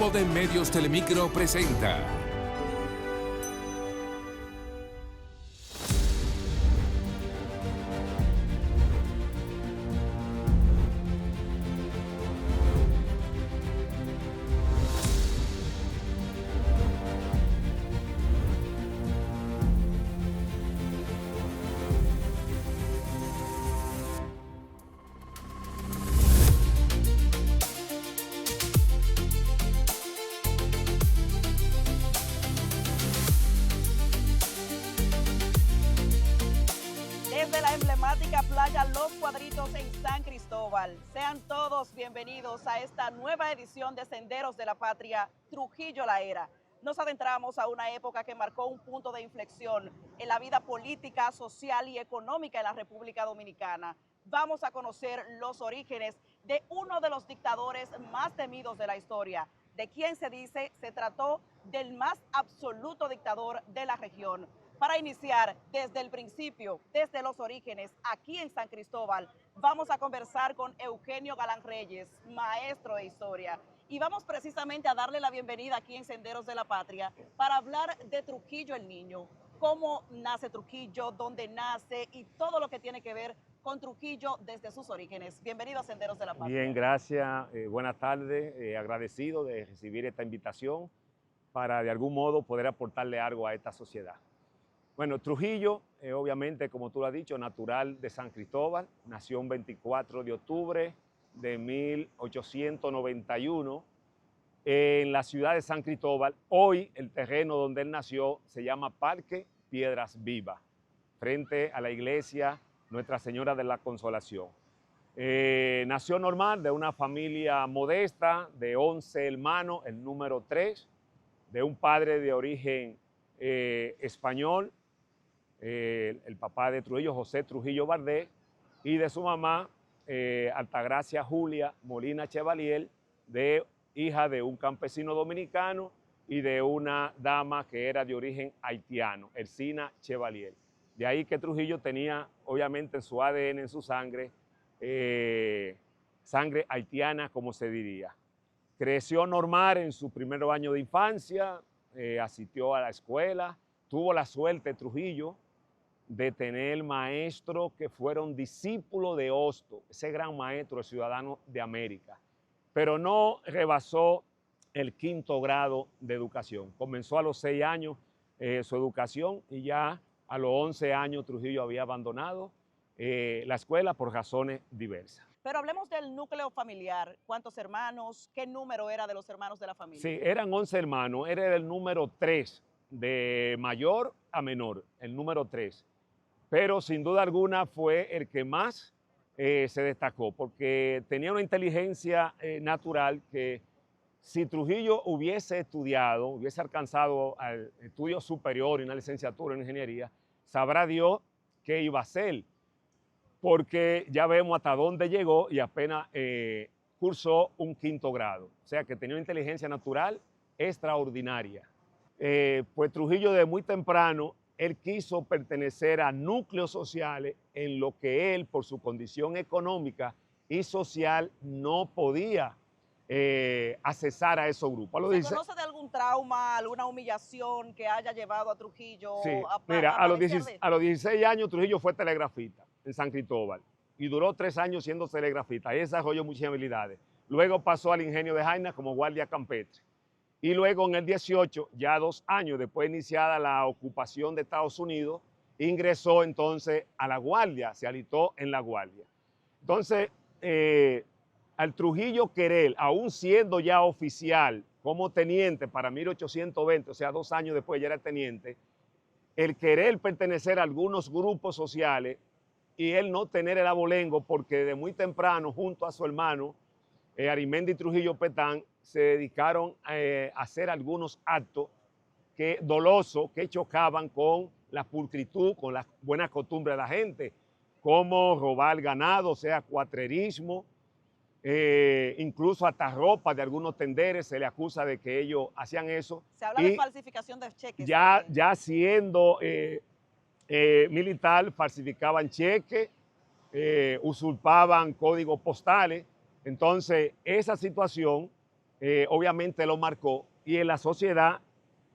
Grupo de Medios Telemicro presenta Desde la emblemática playa Los Cuadritos en San Cristóbal. Sean todos bienvenidos a esta nueva edición de Senderos de la Patria, Trujillo La Era. Nos adentramos a una época que marcó un punto de inflexión en la vida política, social y económica en la República Dominicana. Vamos a conocer los orígenes de uno de los dictadores más temidos de la historia, de quien se dice se trató del más absoluto dictador de la región. Para iniciar desde el principio, desde los orígenes, aquí en San Cristóbal, vamos a conversar con Eugenio Galán Reyes, maestro de historia. Y vamos precisamente a darle la bienvenida aquí en Senderos de la Patria para hablar de Trujillo el Niño, cómo nace Trujillo, dónde nace y todo lo que tiene que ver con Trujillo desde sus orígenes. Bienvenido a Senderos de la Patria. Bien, gracias. Buenas tardes. Agradecido de recibir esta invitación para de algún modo poder aportarle algo a esta sociedad. Bueno, Trujillo, obviamente, como tú lo has dicho, natural de San Cristóbal, nació el 24 de octubre de 1891 en la ciudad de San Cristóbal. Hoy el terreno donde él nació se llama Parque Piedras Vivas, frente a la iglesia Nuestra Señora de la Consolación. Nació normal de una familia modesta de 11 hermanos, el número 3, de un padre de origen español, el papá de Trujillo, José Trujillo Bardet, y de su mamá, Altagracia Julia Molina Chevalier, hija de un campesino dominicano y de una dama que era de origen haitiano, Ercina Chevalier. De ahí que Trujillo tenía, obviamente, en su ADN, en su sangre, sangre haitiana, como se diría. Creció normal en sus primeros años de infancia, asistió a la escuela, tuvo la suerte, Trujillo, de tener maestros que fueron discípulos de Hosto, ese gran maestro de Ciudadanos de América, pero no rebasó el 5º grado de educación. Comenzó a los 6 años su educación y ya a los 11 años Trujillo había abandonado la escuela por razones diversas. Pero hablemos del núcleo familiar. ¿Cuántos hermanos? ¿Qué número era de los hermanos de la familia? Sí, eran 11 hermanos, era el número 3, de mayor a menor, el número 3. Pero sin duda alguna fue el que más se destacó, porque tenía una inteligencia natural que si Trujillo hubiese estudiado, hubiese alcanzado al estudio superior y una licenciatura en ingeniería, sabrá Dios qué iba a hacer, porque ya vemos hasta dónde llegó y apenas cursó un 5º grado. O sea que tenía una inteligencia natural extraordinaria. Pues Trujillo de muy temprano, él quiso pertenecer a núcleos sociales en lo que él, por su condición económica y social, no podía accesar a esos grupos. ¿Se conoce de algún trauma, alguna humillación que haya llevado a Trujillo sí, a mira, a los 16 años Trujillo fue telegrafista en San Cristóbal y duró 3 años siendo telegrafista y desarrolló muchas habilidades. Luego pasó al ingenio de Jaina como guardia campestre. Y luego en el 18, ya 2 años después de iniciada la ocupación de Estados Unidos, ingresó entonces a la Guardia, se alistó en la Guardia. Entonces, al Trujillo querer, aún siendo ya oficial como teniente para 1820, o sea, 2 años después ya era teniente, el querer pertenecer a algunos grupos sociales y él no tener el abolengo, porque de muy temprano, junto a su hermano, Arimendi Trujillo Petán, se dedicaron a hacer algunos actos dolosos que chocaban con la pulcritud, con las buenas costumbres de la gente, como robar ganado, o sea, cuatrerismo, incluso hasta ropa de algunos tenderes se le acusa de que ellos hacían eso. Se habla de falsificación de cheques. Ya siendo militar, falsificaban cheques, usurpaban códigos postales. Entonces, esa situación obviamente lo marcó, y en la sociedad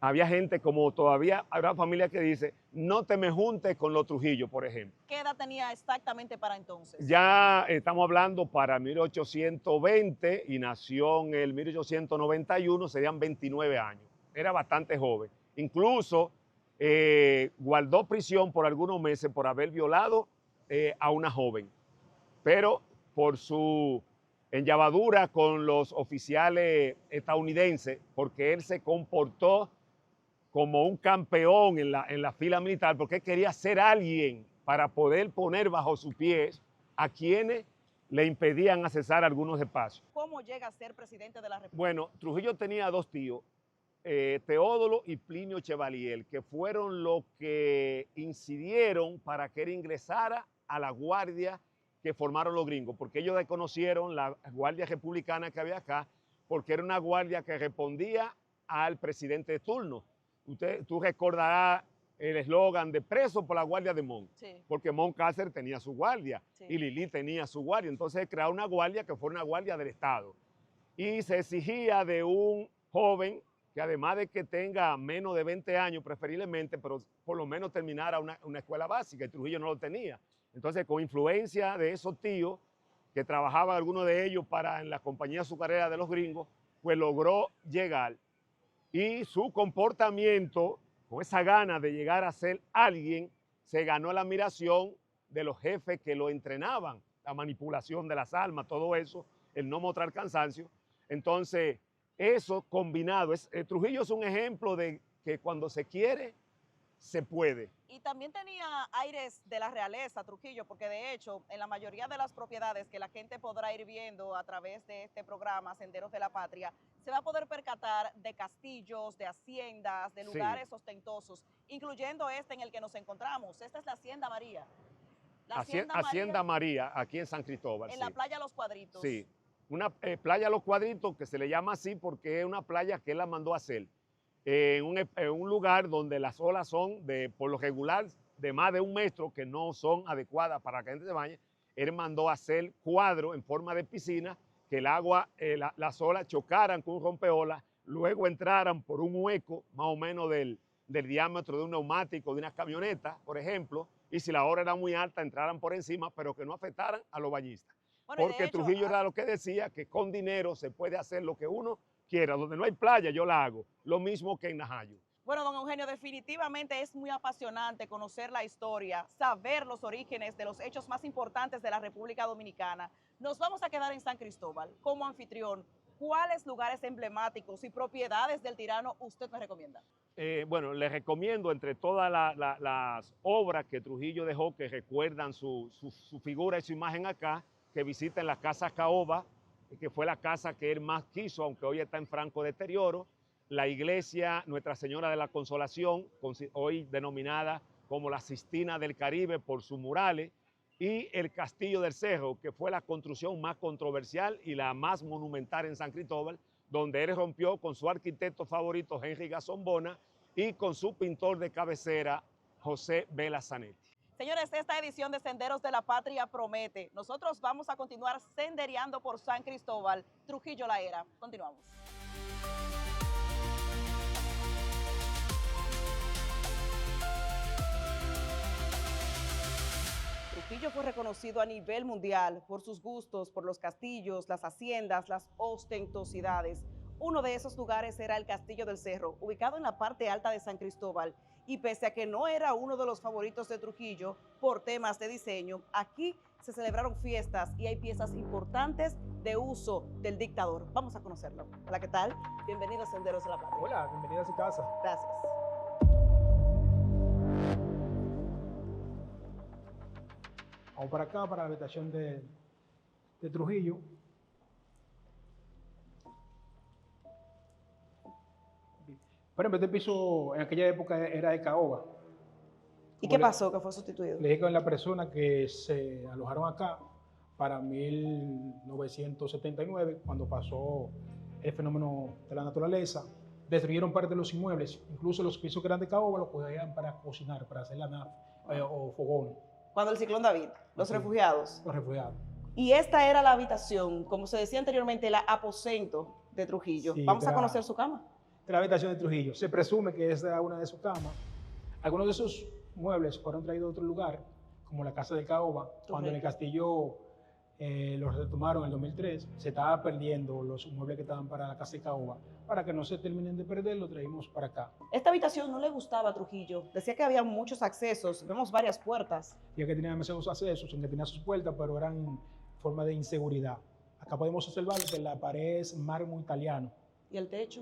había gente, como todavía habrá familias que dice, no te me juntes con los Trujillo, por ejemplo. ¿Qué edad tenía exactamente para entonces? Ya estamos hablando para 1820 y nació en el 1891, serían 29 años. Era bastante joven. Incluso guardó prisión por algunos meses por haber violado a una joven. Pero por su enllavadura con los oficiales estadounidenses, porque él se comportó como un campeón en la fila militar, porque él quería ser alguien para poder poner bajo sus pies a quienes le impedían accesar a algunos espacios. ¿Cómo llega a ser presidente de la República? Bueno, Trujillo tenía dos tíos, Teódolo y Plinio Chevalier, que fueron los que incidieron para que él ingresara a la guardia que formaron los gringos, porque ellos desconocieron la guardia republicana que había acá, porque era una guardia que respondía al presidente de turno. Tú recordarás el eslogan de preso por la guardia de Mon, Sí. porque Moncalcer tenía su guardia, Sí. y Lili tenía su guardia. Entonces creó una guardia que fue una guardia del Estado. Y se exigía de un joven que, además de que tenga menos de 20 años preferiblemente, pero por lo menos terminara una escuela básica, y Trujillo no lo tenía. Entonces, con influencia de esos tíos, que trabajaban algunos de ellos en la compañía azucarera de los gringos, pues logró llegar. Y su comportamiento, con esa gana de llegar a ser alguien, se ganó la admiración de los jefes que lo entrenaban, la manipulación de las armas, todo eso, el no mostrar cansancio. Entonces, eso combinado, Trujillo es un ejemplo de que cuando se quiere, se puede. Y también tenía aires de la realeza, Trujillo, porque de hecho, en la mayoría de las propiedades que la gente podrá ir viendo a través de este programa, Senderos de la Patria, se va a poder percatar de castillos, de haciendas, de lugares ostentosos, incluyendo este en el que nos encontramos. Esta es la Hacienda María. La Hacienda María, aquí en San Cristóbal. En la playa Los Cuadritos. Sí, una playa Los Cuadritos, que se le llama así porque es una playa que él la mandó a hacer. En un lugar donde las olas son, por lo regular, de más de 1 metro, que no son adecuadas para que la gente se bañe. Él mandó a hacer cuadros en forma de piscina, que el agua, las olas chocaran con un rompeolas, luego entraran por un hueco más o menos del diámetro de un neumático de una camioneta, por ejemplo, y si la ola era muy alta, entraran por encima, pero que no afectaran a los bañistas. Bueno, Porque de hecho, Trujillo era lo que decía, que con dinero se puede hacer lo que uno quiera. Donde no hay playa, yo la hago. Lo mismo que en Najayo. Bueno, don Eugenio, definitivamente es muy apasionante conocer la historia, saber los orígenes de los hechos más importantes de la República Dominicana. Nos vamos a quedar en San Cristóbal como anfitrión. ¿Cuáles lugares emblemáticos y propiedades del tirano usted me recomienda? Bueno, les recomiendo entre todas las obras que Trujillo dejó, que recuerdan su figura y su imagen acá, que visiten la Casa Caoba, que fue la casa que él más quiso, aunque hoy está en franco deterioro, la iglesia Nuestra Señora de la Consolación, hoy denominada como la Sistina del Caribe por sus murales, y el Castillo del Cerro, que fue la construcción más controversial y la más monumental en San Cristóbal, donde él rompió con su arquitecto favorito, Henry Gasson Bona, y con su pintor de cabecera, José Vela Zanetti. Señores, esta edición de Senderos de la Patria promete. Nosotros vamos a continuar sendereando por San Cristóbal, Trujillo la Era. Continuamos. Trujillo fue reconocido a nivel mundial por sus gustos, por los castillos, las haciendas, las ostentosidades. Uno de esos lugares era el Castillo del Cerro, ubicado en la parte alta de San Cristóbal. Y pese a que no era uno de los favoritos de Trujillo por temas de diseño, aquí se celebraron fiestas y hay piezas importantes de uso del dictador. Vamos a conocerlo. Hola, ¿qué tal? Bienvenidos a Senderos de la Patria. Hola, bienvenida a su casa. Gracias. Vamos para acá, para la habitación de Trujillo. Por ejemplo, este piso en aquella época era de caoba. ¿Y qué pasó que fue sustituido? Le dije con la persona que se alojaron acá para 1979, cuando pasó el fenómeno de la naturaleza, destruyeron parte de los inmuebles, incluso los pisos que eran de caoba los cogían para cocinar, para hacer la nafta o fogón. Cuando el ciclón David, los refugiados. Los refugiados. Y esta era la habitación, como se decía anteriormente, el aposento de Trujillo. Sí, Vamos a de conocer su cama. la habitación de Trujillo. Se presume que esa es una de sus camas. Algunos de esos muebles fueron traídos de otro lugar, como la casa de Caoba, cuando en el castillo los retomaron en el 2003, se estaba perdiendo los muebles que estaban para la casa de Caoba. Para que no se terminen de perder, lo traímos para acá. Esta habitación no le gustaba a Trujillo. Decía que había muchos accesos, vemos varias puertas. Y que tenía demasiados accesos, aunque tenía sus puertas, pero eran en forma de inseguridad. Acá podemos observar que la pared es mármol italiano. ¿Y el techo?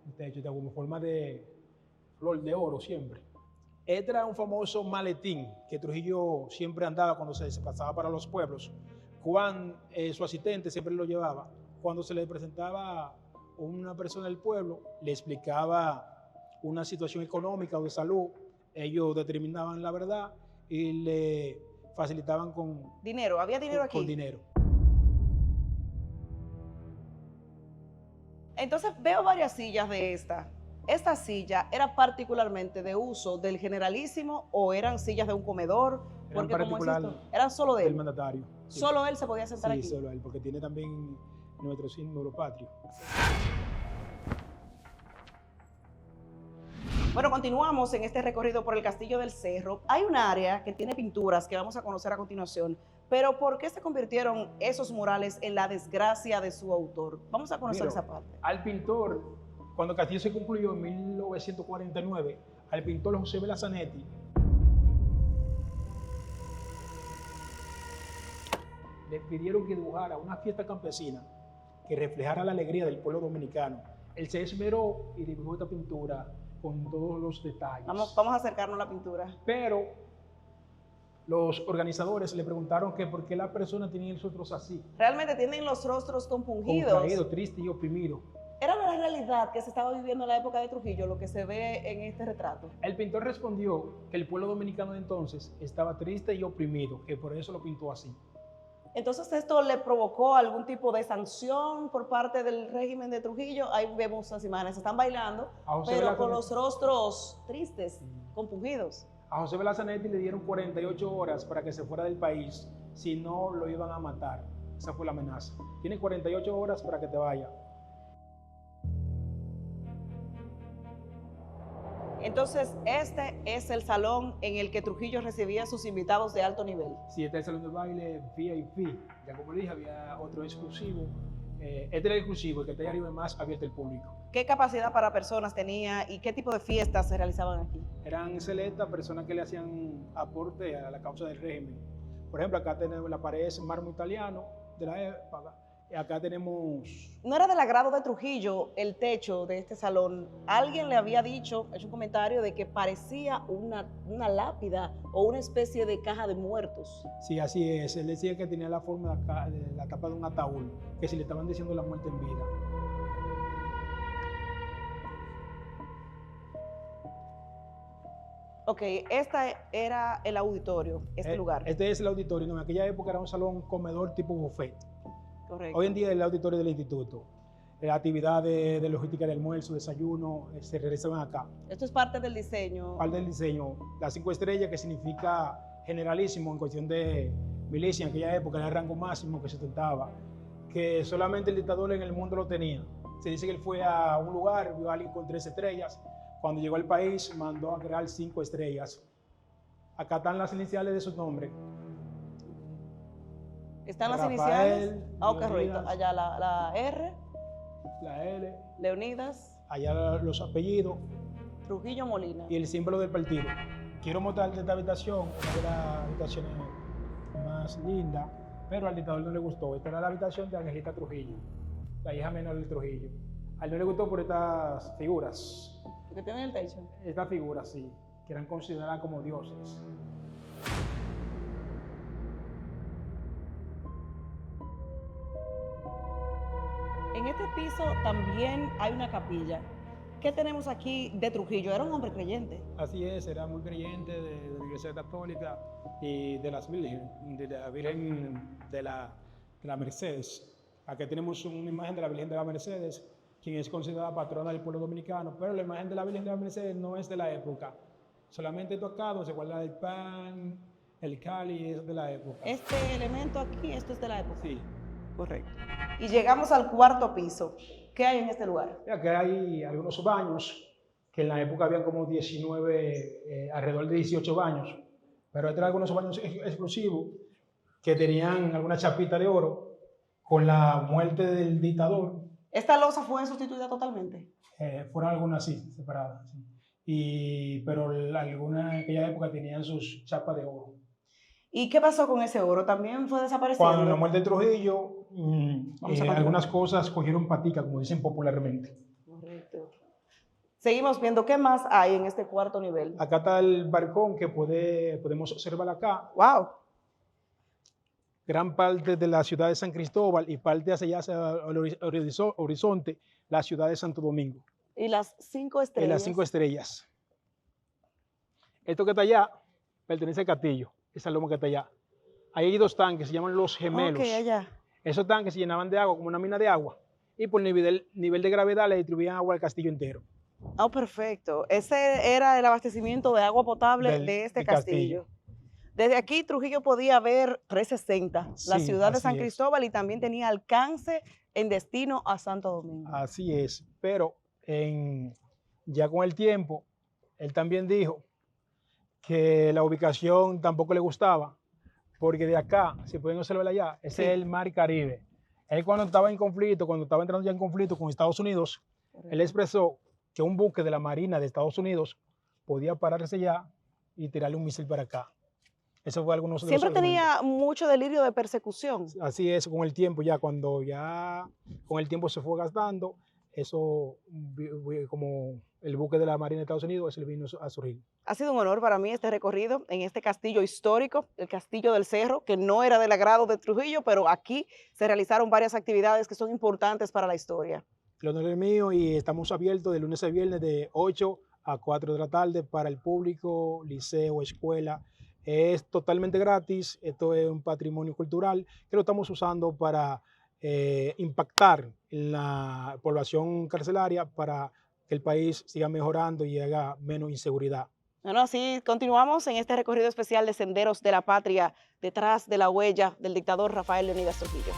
El techo está como forma de flor de oro siempre. Este era un famoso maletín que Trujillo siempre andaba cuando se pasaba para los pueblos. Juan, su asistente, siempre lo llevaba. Cuando se le presentaba una persona del pueblo, le explicaba una situación económica o de salud, ellos determinaban la verdad y le facilitaban con Dinero, ¿había dinero aquí? con dinero. Entonces veo varias sillas de esta. ¿Esta silla era particularmente de uso del generalísimo o eran sillas de un comedor? Eran Porque como es particular esto, eran solo de del él. mandatario. Sí. Solo él se podía sentar Sí, aquí. solo él, porque tiene también nuestro símbolo patrio. Bueno, continuamos en este recorrido por el Castillo del Cerro. Hay un área que tiene pinturas que vamos a conocer a continuación, pero ¿por qué se convirtieron esos murales en la desgracia de su autor? Vamos a conocer Mira, esa parte. Al pintor, cuando el castillo se concluyó en 1949, al pintor José Vela Zanetti le pidieron que dibujara una fiesta campesina que reflejara la alegría del pueblo dominicano. Él se esmeró y dibujó esta pintura con todos los detalles. Vamos a acercarnos a la pintura. Pero los organizadores le preguntaron que por qué la persona tenía los rostros así, Realmente tienen los rostros compungidos. contraído, triste y oprimido. ¿Era la realidad que se estaba viviendo en la época de Trujillo lo que se ve en este retrato? El pintor respondió que el pueblo dominicano de entonces estaba triste y oprimido, que por eso lo pintó así. Entonces, ¿esto le provocó algún tipo de sanción por parte del régimen de Trujillo? Ahí vemos las imágenes, están bailando, A José pero Vela con Zanetti- los rostros tristes, compungidos. A José Vela Zanetti le dieron 48 horas para que se fuera del país, si no lo iban a matar. Esa fue la amenaza. Tiene 48 horas para que te vaya. Entonces, este es el salón en el que Trujillo recibía a sus invitados de alto nivel. Sí, este es el salón de baile VIP. Ya como le dije, había otro exclusivo. Este era el exclusivo, el que está ahí arriba es más abierto al público. ¿Qué capacidad para personas tenía y qué tipo de fiestas se realizaban aquí? Eran selectas personas que le hacían aporte a la causa del régimen. Por ejemplo, acá tenemos la pared es mármol italiano de la época. Y acá tenemos... No era del agrado de Trujillo el techo de este salón. Alguien le había dicho, hecho un comentario de que parecía una lápida o una especie de caja de muertos. Sí, así es. Él decía que tenía la forma de la tapa de un ataúd, que si le estaban diciendo la muerte en vida. Ok, este era el auditorio, este lugar. Este es el auditorio. No, en aquella época era un salón comedor tipo buffet. Correcto. Hoy en día es el auditorio del instituto. Las actividades de logística de almuerzo, desayuno, se realizan acá. Esto es parte del diseño. Parte del diseño. Las 5 estrellas, que significa generalísimo en cuestión de milicia, en aquella época era el rango máximo que se ostentaba, que solamente el dictador en el mundo lo tenía. Se dice que él fue a un lugar, vio a alguien con 3 estrellas. Cuando llegó al país, mandó a crear 5 estrellas. Acá están las iniciales de su nombre. Están las Rafael, iniciales. Ah, ok, Leonidas. correcto. Allá la R, La L, Leonidas, allá los apellidos Trujillo Molina. y el símbolo del partido. Quiero mostrarte esta habitación, una de las habitaciones más lindas, pero al dictador no le gustó. Esta era la habitación de Angelita Trujillo, la hija menor del Trujillo. A él no le gustó por estas figuras. ¿Qué tiene en el techo? Estas figuras, sí, que eran consideradas como dioses. En este piso también hay una capilla. ¿Qué tenemos aquí de Trujillo? Era un hombre creyente. Así es, era muy creyente de la Iglesia Católica y de las Virgen, de la Virgen de la Mercedes. Aquí tenemos una imagen de la Virgen de la Mercedes, quien es considerada patrona del pueblo dominicano, pero la imagen de la Virgen de la Mercedes no es de la época. Solamente tocado se guarda el pan, el cáliz, es de la época. Este elemento aquí, esto es de la época. Sí. Correcto. Y llegamos al cuarto piso. ¿Qué hay en este lugar? Aquí hay algunos baños, que en la época habían como 19, alrededor de 18 baños, pero estos eran algunos baños exclusivos que tenían alguna chapita de oro. Con la muerte del dictador, ¿Esta losa fue sustituida totalmente? fueron algunas así, separadas. Sí. Pero algunas en aquella época tenían sus chapas de oro. ¿Y qué pasó con ese oro? ¿También fue desapareciendo? Cuando la muerte de Trujillo, algunas cosas cogieron patica, como dicen popularmente. Correcto. Seguimos viendo qué más hay en este cuarto nivel. Acá está el balcón que podemos observar acá. ¡Wow! Gran parte de la ciudad de San Cristóbal y parte hacia el horizonte, la ciudad de Santo Domingo. ¿Y las 5 estrellas? Las 5 estrellas. Esto que está allá pertenece al castillo, esa loma que está allá. Ahí hay 2 tanques, se llaman los gemelos. Ok, allá. Esos tanques se llenaban de agua como una mina de agua y por nivel de gravedad le distribuían agua al castillo entero. Oh, perfecto. Ese era el abastecimiento de agua potable de este castillo. Desde aquí Trujillo podía ver 360, la Sí, ciudad de así San es. Cristóbal, y también tenía alcance en destino a Santo Domingo. Así es, pero ya con el tiempo, él también dijo que la ubicación tampoco le gustaba, porque de acá, si pueden observar allá, ese Sí. es el Mar Caribe. Él cuando estaba entrando ya en conflicto con Estados Unidos, él expresó que un buque de la Marina de Estados Unidos podía pararse allá y tirarle un misil para acá. Eso fue algunos de los Siempre argumentos. tenía mucho delirio de persecución. Así es, con el tiempo con el tiempo se fue gastando, eso como el buque de la Marina de Estados Unidos, eso le vino a surgir. Ha sido un honor para mí este recorrido en este castillo histórico, el Castillo del Cerro, que no era del agrado de Trujillo, pero aquí se realizaron varias actividades que son importantes para la historia. El honor es mío y estamos abiertos de lunes a viernes de 8 a 4 de la tarde para el público, liceo, escuela. Es totalmente gratis, esto es un patrimonio cultural que lo estamos usando para impactar en la población carcelaria para que el país siga mejorando y haga menos inseguridad. Bueno, así continuamos en este recorrido especial de Senderos de la Patria, detrás de la huella del dictador Rafael Leónidas Trujillo.